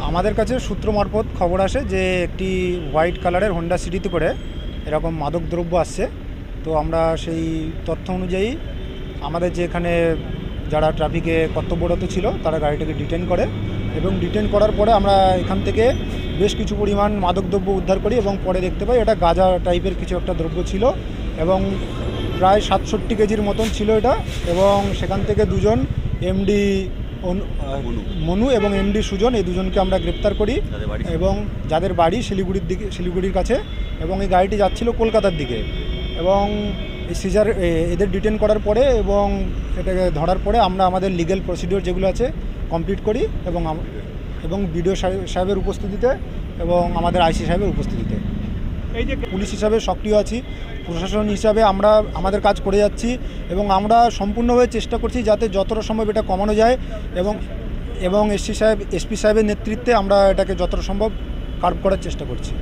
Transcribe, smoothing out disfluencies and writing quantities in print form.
আমাদের কাছে সূত্র মারফত খবর আসে যে একটি হোয়াইট কালারের হোন্ডা সিটিতে করে এরকম মাদকদ্রব্য আসছে। তো আমরা সেই তথ্য অনুযায়ী আমাদের যে এখানে যারা ট্রাফিকে কর্তব্যরত ছিল তারা গাড়িটাকে ডিটেন করে এবং ডিটেন করার পরে আমরা এখান থেকে বেশ কিছু পরিমাণ মাদকদ্রব্য উদ্ধার করি এবং পরে দেখতে পাই এটা গাঁজা টাইপের কিছু একটা দ্রব্য ছিল এবং প্রায় 67 কেজির মতন ছিল এটা। এবং সেখান থেকে দুজন এমডি মনু এবং এমডি সুজন, এই দুজনকে আমরা গ্রেপ্তার করি এবং যাদের বাড়ি শিলিগুড়ির কাছে, এবং এই গাড়িটি যাচ্ছিল কলকাতার দিকে। এবং এই সিজার এদের ডিটেন করার পরে এবং এটাকে ধরার পরে আমরা আমাদের লিগ্যাল প্রসিডিওর যেগুলো আছে কমপ্লিট করি এবং বিডিও সাহেবের উপস্থিতিতে এবং আমাদের আইসি সাহেবের উপস্থিতিতে। এই যে পুলিশ হিসাবে সক্রিয় আছি, প্রশাসন হিসাবে আমরা আমাদের কাজ করে যাচ্ছি এবং আমরা সম্পূর্ণভাবে চেষ্টা করছি যাতে যতটা সম্ভব এটা কমানো যায় এবং এসপি সাহেবের নেতৃত্বে আমরা এটাকে যতটা সম্ভব কার্ভ করার চেষ্টা করছি।